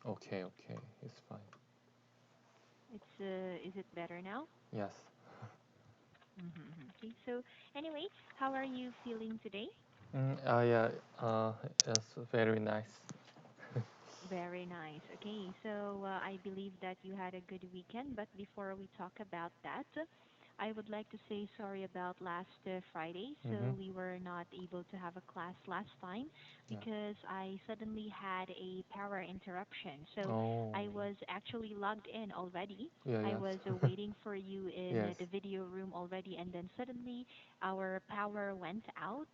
Okay, okay, it's fine. Is it better now? Yes. Okay. So anyway, how are you feeling today? Yeah, it's very nice. Very nice. Okay. So I believe that you had a good weekend, but before we talk about that, I would like to say sorry about last Friday. Mm-hmm. So we were not able to have a class last time Yeah. because I suddenly had a power interruption. So Oh, I was actually logged in already. yeah, I yes. was waiting for you in Yes. the video room already, and then suddenly our power went out.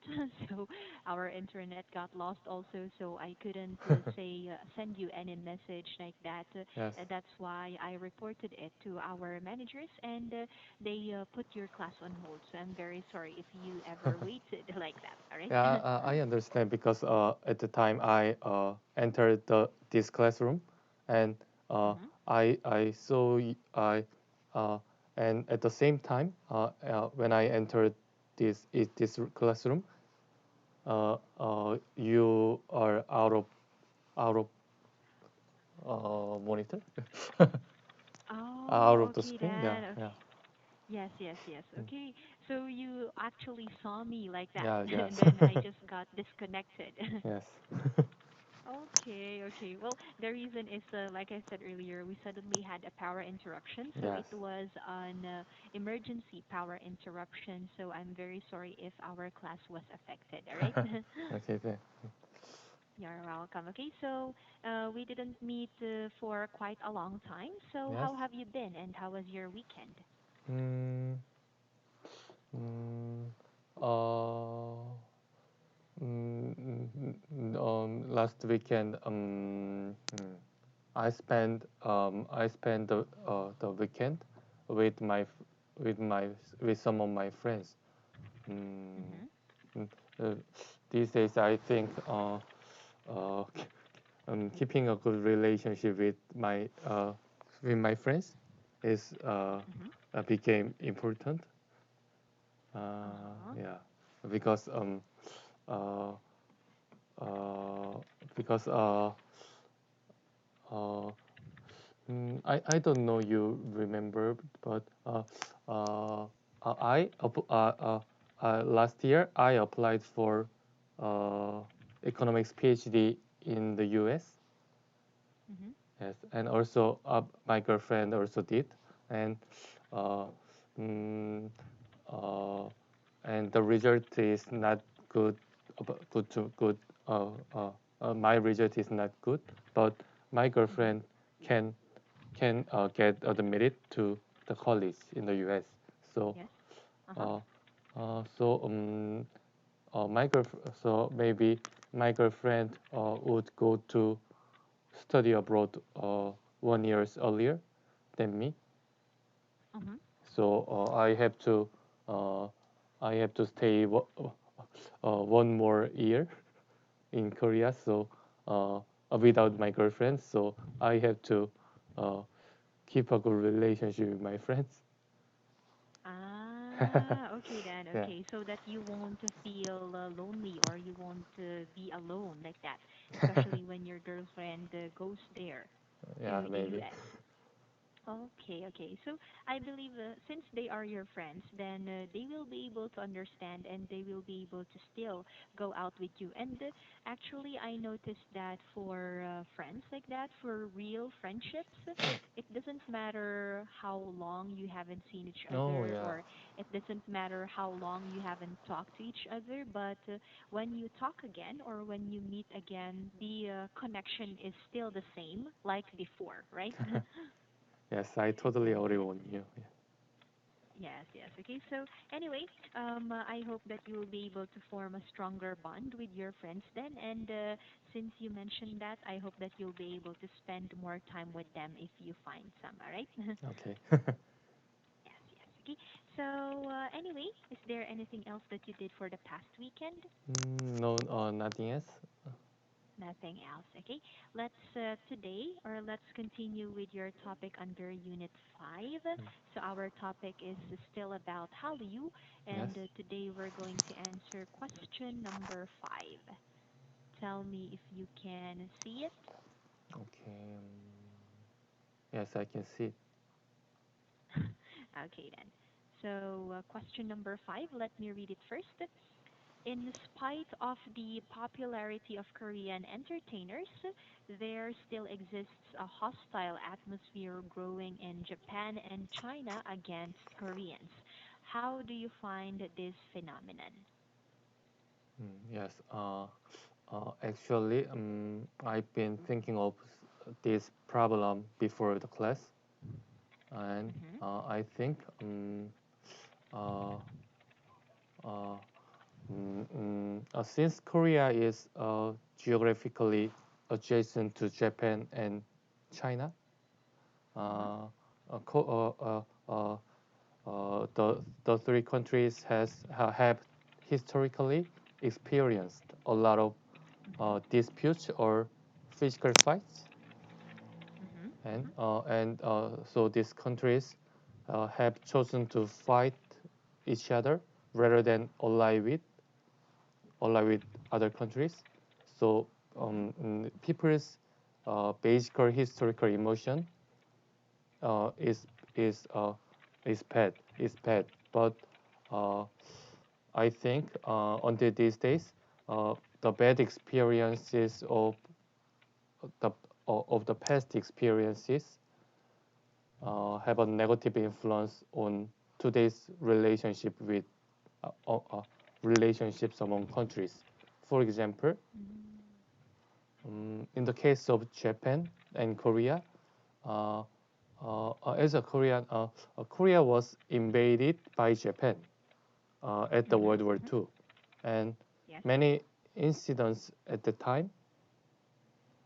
So our internet got lost also, so I couldn't say send you any message like that. Yes. That's why I reported it to our managers, and they put your class on hold. So I'm very sorry if you ever waited like that. All Yeah, right. I understand because at the time I entered this classroom, and Mhm. I saw uh, and at the same time when I entered this classroom, you are out of monitor, out Oh, of the okay screen. Yeah, then. yeah, Okay. Yes, yes, yes. mm, Okay. So you actually saw me like that, yeah, and yes, then I just got disconnected. yes, Okay, okay. Well, the reason is, like I said earlier, we suddenly had a power interruption. So yes. it was an emergency power interruption. So I'm very sorry if our class was affected. All right? Okay, then. You're welcome. Okay, so we didn't meet for quite a long time. So Yes. how have you been and how was your weekend? Mm, mm, uh, last weekend, I spent the weekend with with my with some of my friends. Mm, Mm-hmm. mm, uh, these days, I think uh, keeping a good relationship with my friends is Mm-hmm. became important. Uh-huh. Yeah, because uh, uh, because uh, I don't know you remember, but uh, last year I applied for uh, economics PhD in the U.S. Mm-hmm. Yes, and also my girlfriend also did, and uh, mm, uh, and the result is not good, good to good. Uh, uh, my result is not good, but my Mm-hmm. girlfriend can get admitted to the college in the U.S. So, Yes. Uh-huh. uh, so so maybe my girlfriend would go to study abroad 1 years earlier than me. Mm-hmm. So uh, I have to stay 1 more year in Korea. So without my girlfriend, so I have to uh, keep a good relationship with my friends. Okay then. Yeah, Okay, so that you won't feel lonely or you won't be alone like that, especially when your girlfriend goes there yeah, to the maybe. US. Okay, okay. So I believe since they are your friends, then they will be able to understand and they will be able to still go out with you. And actually, I noticed that for friends like that, for real friendships, it doesn't matter how long you haven't seen each Oh other yeah, or it doesn't matter how long you haven't talked to each other, but when you talk again or when you meet again, the connection is still the same like before, right? yes, I totally agree Yes. on you. Yes, yes. Okay. So anyway, I hope that you will be able to form a stronger bond with your friends then. And since you mentioned that, I hope that you'll be able to spend more time with them if you find some. All right? Okay. Yes, yes. Okay. So anyway, is there anything else that you did for the past weekend? No, nothing else. Nothing else. Okay. Let's today or let's continue with your topic under Unit 5. So our topic is still about Hallyu, Yes. and today we're going to answer question number 5. Tell me if you can see it. Okay. Yes, I can see. Okay, then. So, question number five, let me read it first. In spite of the popularity of Korean entertainers, there still exists a hostile atmosphere growing in Japan and China against Koreans. How do you find this phenomenon? Yes. Actually, I've been thinking of this problem before the class, and Mm-hmm. I think uh, uh, since Korea is geographically adjacent to Japan and China, Mm-hmm. uh, uh, co- the three countries have historically experienced a lot of Mm-hmm. disputes or physical fights, Mm-hmm. and Mm-hmm. so these countries have chosen to fight each other rather than ally with other countries. So Mm-hmm. people's basic historical emotion uh, is is uh, is bad. But uh, I think until these days, the bad experiences the of the past experiences have a negative influence on today's relationship with uh, uh, uh, relationships among countries. For example, in the case of Japan and Korea, uh, as a Korean, Korea was invaded by Japan at the Mm-hmm. World War Mm-hmm. II, and Yes. many incidents at the time,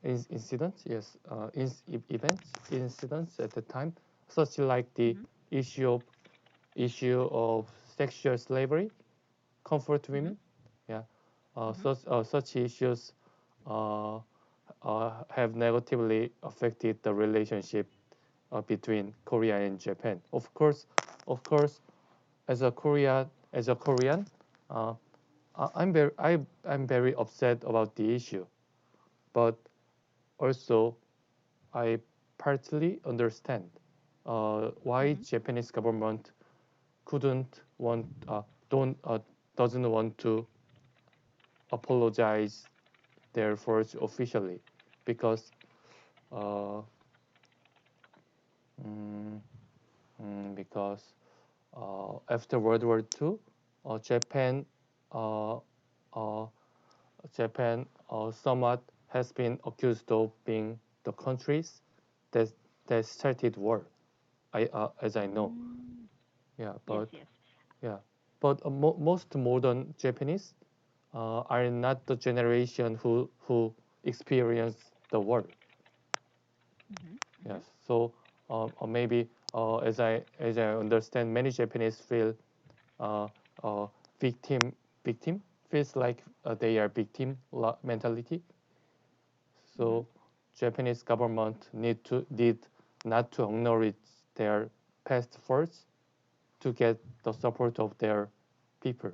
incidents, yes, events, incidents at the time, such like the Mm-hmm. issue of issue of sexual slavery, comfort Mm-hmm. women, yeah, Mm-hmm. such issues uh, have negatively affected the relationship between Korea and Japan. Of course, as a Korean, uh, I'm very upset about the issue, but also I partly understand why Mm-hmm. Japanese government couldn't want don't doesn't want to apologize their force officially because uh, mm, because after World War II, Japan uh, uh, Japan somewhat has been accused of being the countries that that started war. As I know, Mm. yeah, Yes, but yes. yeah, but most modern Japanese are not the generation who experienced the war. Mm-hmm. Mm-hmm. Yes, so maybe as I understand, many Japanese feel uh, uh, victim victim feels like they are victim mentality. Mm-hmm. So Japanese government need not to acknowledge their past faults to get the support of their people.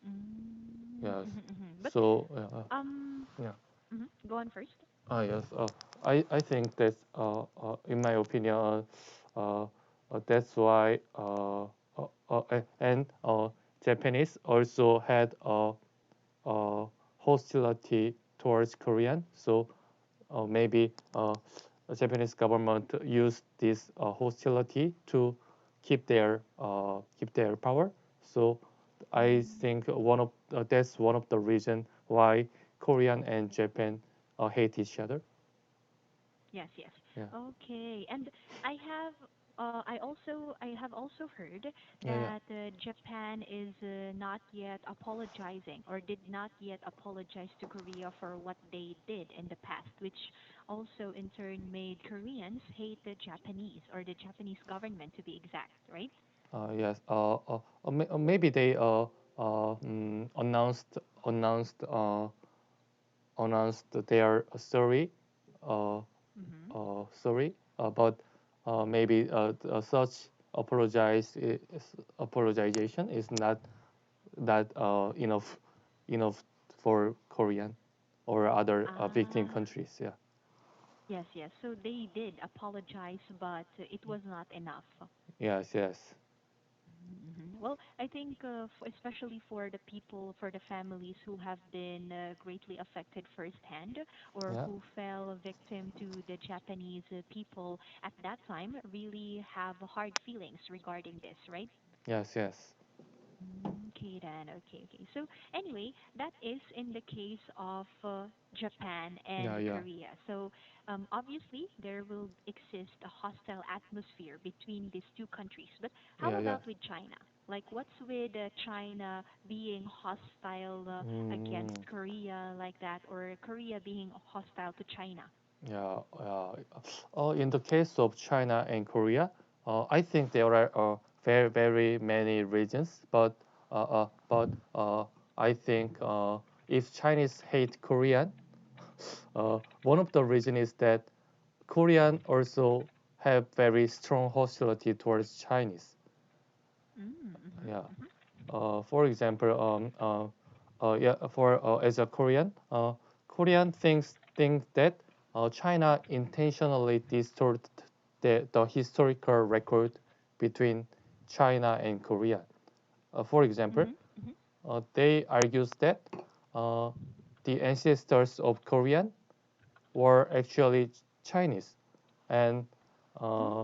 Mm, Yes. mhm, mhm. But So um, yeah. go on first. Yes. I think that in my opinion, that's why and Japanese also had a hostility towards Korean. So maybe the Japanese government used this hostility to keep their power. So I Mm, think that's one of the reason why Korean and Japan hate each other. yes, yes. Yeah, Okay, and I have also heard yeah, yeah. that Japan is not yet apologizing or did not yet apologize to Korea for what they did in the past, which also in turn made Koreans hate the Japanese or the Japanese government to be exact, right? Yes. Maybe they announced their uh, Mm-hmm. sorry, but maybe such apologization is not that enough for Korean or other victim Ah. countries. Yeah. Yes, yes. So they did apologize, but it was not enough. Yes, yes, Well, I think, especially for the people, for the families who have been greatly affected firsthand or yeah, who fell victim to the Japanese people at that time, really have hard feelings regarding this, right? yes, yes, Okay, then. Okay, okay. So, anyway, that is in the case of Japan and yeah, yeah, Korea. So, obviously, there will exist a hostile atmosphere between these two countries. But how yeah, yeah. about with China? Like, what's with China being hostile against Mm, Korea like that, or Korea being hostile to China? yeah, in the case of China and Korea, I think there are very, very many regions, but I think if Chinese hate Korean, one of the reason is that Korean also have very strong hostility towards Chinese. Mm-hmm, Yeah. mm-hmm, For example, yeah, for as a Korean, Korean think that China intentionally distort the historical record between China and Korea. For example, mm-hmm, mm-hmm. they argues that uh, the ancestors of Korean were actually Chinese, and Mm,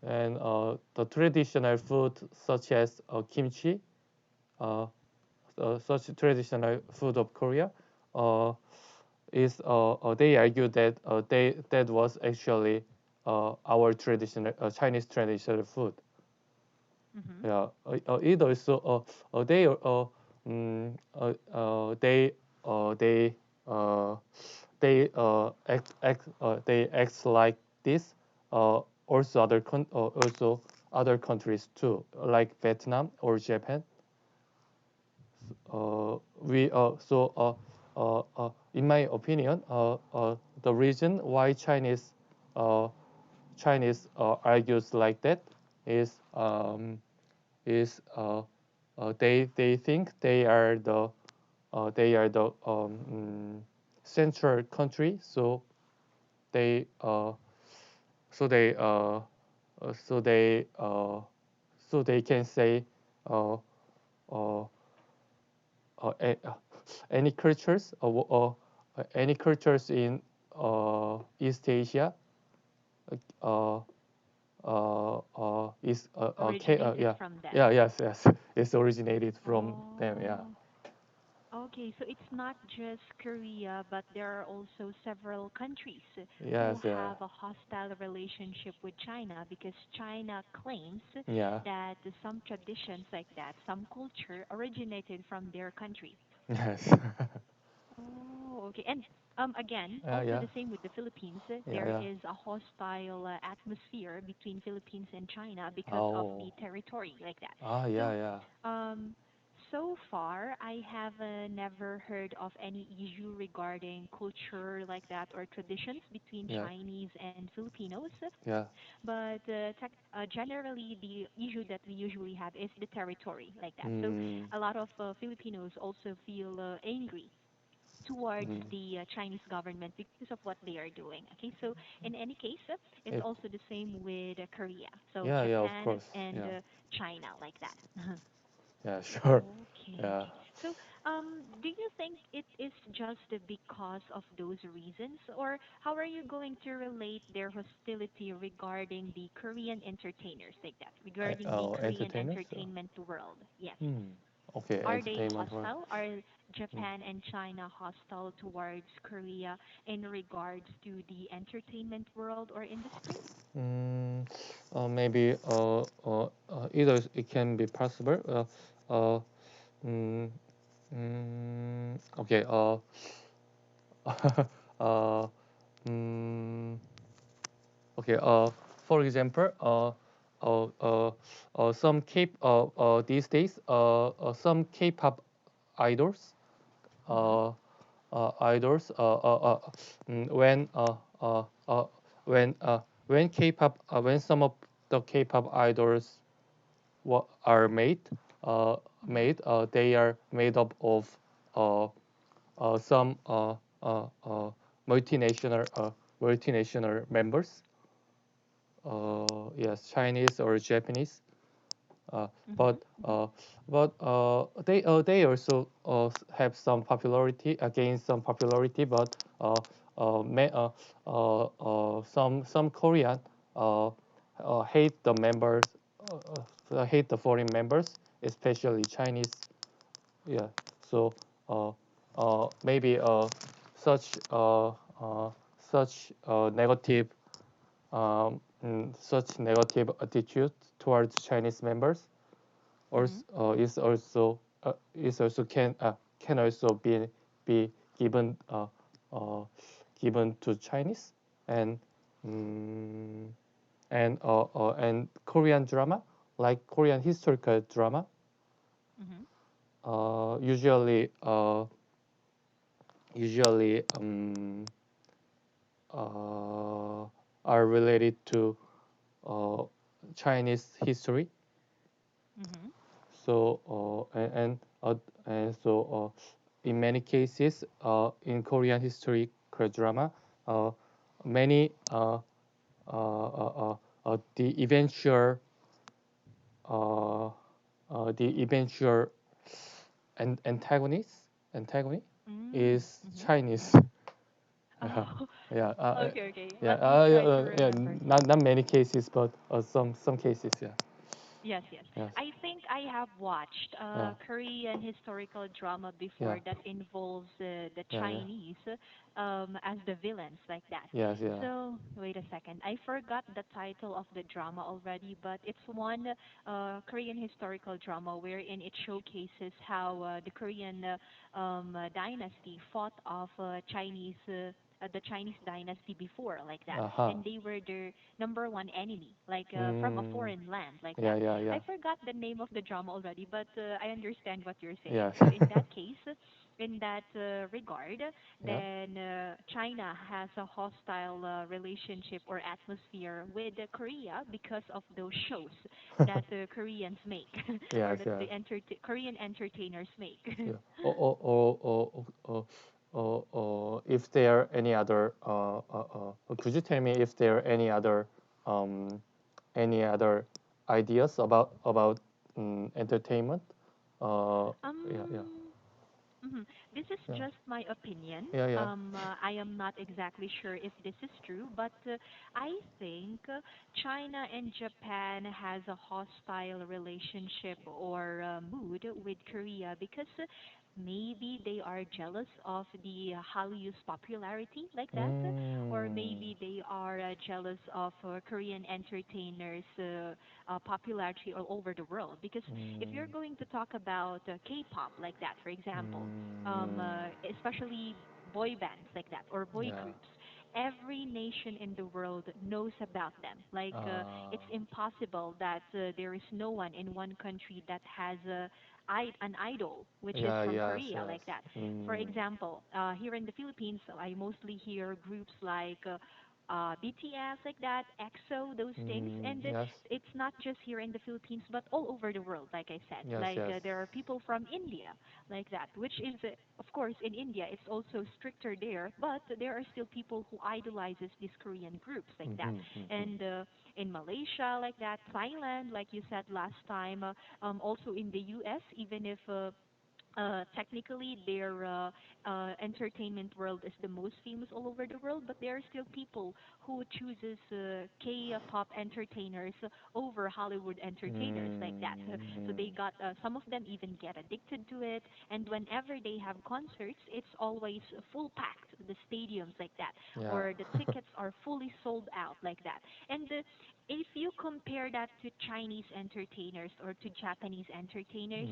uh, the traditional food such as kimchi, uh, such traditional food of Korea, uh, is they argue that that was actually our traditional Chinese traditional food. mm-hmm. Yeah, it also they they they uh, they act like this. Also also other countries too, like Vietnam or Japan. We in my opinion, the reason why uh, Chinese argues like that is they think they are the central country, they uh, so they so they so they can say uh, uh, uh, a- uh, any cultures any cultures in East Asia uh, is Originated yeah, from them. yeah, yes, yes, it's originated from them. Yeah, Oh. Okay, so it's not just Korea, but there are also several countries who yes, yeah, have a hostile relationship with China because China claims yeah, that some traditions like that, some culture originated from their country. yes, Oh, okay. And again, also yeah, the same with the Philippines. yeah, There yeah. is a hostile atmosphere between Philippines and China because of Oh, the territory like that. yeah, So, yeah, um, so far, I have never heard of any issue regarding culture like that or traditions between yeah, Chinese and Filipinos. yeah, But generally, the issue that we usually have is the territory like that. So, mm, a lot of Filipinos also feel angry towards mm. the Chinese government because of what they are doing. Okay, so in any case, it's If also the same with Korea. So yeah, yeah, of Japan course, and yeah, China, like that. yeah, sure, Okay, yeah. okay. So, do you think it is just because of those reasons, or how are you going to relate their hostility regarding the Korean entertainers like that, regarding the Korean Entertainers. entertainment world? Yes. Hmm. Okay, Are they entertainment world. hostile? Are Hmm. Japan and China hostile towards Korea in regards to the entertainment world or industry? Mm, maybe either it can be possible. Uh, mm, okay. Uh, mm, okay. For example, some these days, some K-pop idols, Mm-hmm. uh, idols, when when K-pop, when some of the K-pop idols are Mm-hmm. made, they are made up of some multinational multinational members. Yes, Chinese or Japanese. Uh, Mm-hmm. but they also have some popularity, gain some popularity. But some Korean uh, hate the members, hate the foreign members, especially Chinese. Yeah. So maybe such such negative such negative attitude towards Chinese members Mm-hmm. also is also can also be given given to Chinese and um, and Korean drama like Korean historical drama Mm-hmm. usually usually are related to uh, Chinese history. Mm-hmm. So and so in many cases in Korean historical drama, uh, many uh, the eventual antagonist antagonist Mm. is Mm-hmm. Chinese. Yeah, Oh, yeah, okay, okay. yeah, Let me try to yeah. remember. Not many cases, but some cases. Yeah, Yes, yes. yes, I think I have watched yeah, a Korean historical drama yeah, before that involves the yeah, yeah. Chinese as the villains, like that. Yes, yeah. So, wait a second. I forgot the title of the drama already, but it's one Korean historical drama wherein it showcases how the Korean dynasty fought off the Chinese dynasty before, like that, Aha. and they were their number one enemy, like from a Mm, foreign land, like yeah, that. yeah, I yeah. forgot the name of the drama already, but I understand what you're saying. Yes. So in that case, in that regard, Yeah. then China has a hostile relationship or atmosphere with Korea because of those shows that the Koreans make or Yes, that yes. the Korean entertainers make. Yeah. If there are any other, could you tell me if there are um, any other ideas about entertainment? Yeah, yeah, um, Mhm. This is yeah, just my opinion. yeah, yeah. I am not exactly sure if this is true, but I think China and Japan has a hostile relationship or mood with Korea because maybe they are jealous of the Hallyu's popularity, like that, or Mm, maybe they are jealous of Korean entertainers' popularity all over the world. Because if mm, you're going to talk about K-pop like that, for example, mm, especially boy bands like that or boy yeah. groups, every nation in the world knows about them. Like it's impossible that there is no one in one country that has an idol which is Yeah, from yes, Korea yes. like that. For Mm, example, here in the Philippines, I mostly hear groups like BTS like that, EXO, those things, and yes, it's not just here in the Philippines, but all over the world. Like I said, yes, like yes. there are people from India, like that, which is, of course, in India it's also stricter there, but there are still people who idolizes these Korean groups like that, Mm-hmm, mm-hmm. and in Malaysia, like that, Thailand, like you said last time, also in the U.S., even if technically their entertainment world is the most famous all over the world, but there are still people who chooses K-pop entertainers over Hollywood entertainers like that. So Mm-hmm. they got some of them even get addicted to it, and whenever they have concerts, it's always full packed, the stadiums like that, Yeah. or the tickets are fully sold out like that. And if you compare that to Chinese entertainers or to Japanese entertainers,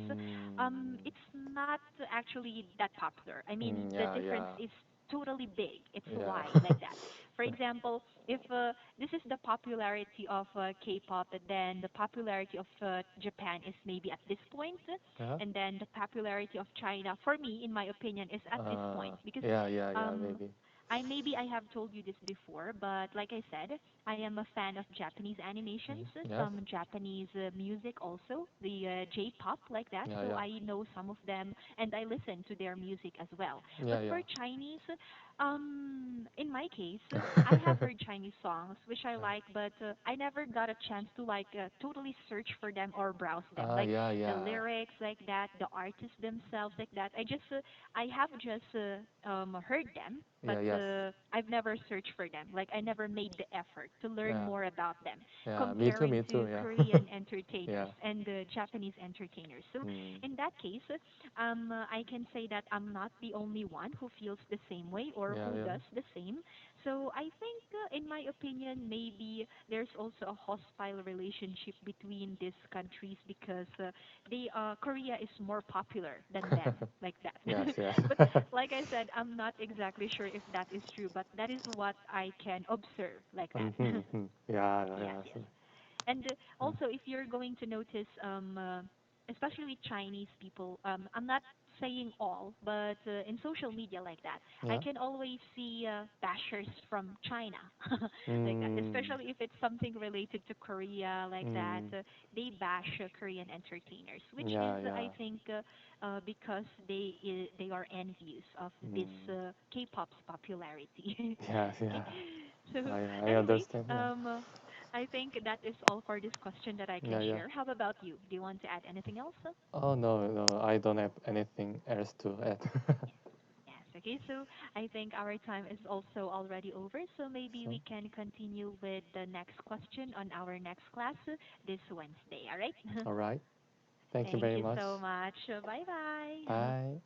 Mm, it's not actually that popular. I mean, the yeah, difference yeah, is totally big. It's yeah. wide like that. For example, if this is the popularity of K-pop, then the popularity of Japan is maybe at this point, Yeah. and then the popularity of China, for me, in my opinion, is at this point because Yeah, yeah, yeah, um, maybe. I have told you this before, but like I said, I am a fan of Japanese animations, Yes. some Japanese music also, the J-pop like that. Yeah, So yeah. I know some of them and I listen to their music as well. But Yeah, yeah. for Chinese, In my case, I have heard Chinese songs which I like, but I never got a chance to like totally search for them or browse them, like Yeah, the yeah, lyrics, like that, the artists themselves, like that. I have just heard them, but yeah, yes, I've never searched for them. Like I never made the effort to learn yeah, more about them, yeah. comparing Me too. to Yeah, Korean entertainers yeah. and the Japanese entertainers. So Mm, in that case, I can say that I'm not the only one who feels the same way or yeah, who yeah. does the same. So I think, in my opinion, maybe there's also a hostile relationship between these countries because Korea is more popular than them, like that. Yes, yes. But like I said, I'm not exactly sure if that is true, but that is what I can observe, like that. Yeah, Yes, yeah, yes. And also, if you're going to notice, especially Chinese people, I'm not saying all, but in social media like that, I yeah. can always see bashers from China, like that. Mm, Especially if it's something related to Korea, like that. mm, They bash Korean entertainers, which is, yeah, yeah. I think, because they are envious of this Mm, K-pop's popularity. yes, Okay, yeah. so I anyway, understand. Yeah, I think that is all for this question that I can yeah, yeah. share. How about you? Do you want to add anything else? Oh no, no, I don't have anything else to add. Yes. Okay. So I think our time is also already over. So maybe So, we can continue with the next question on our next class this Wednesday. All right. all right. Thank you Thank very you much. so much. Bye bye. Bye.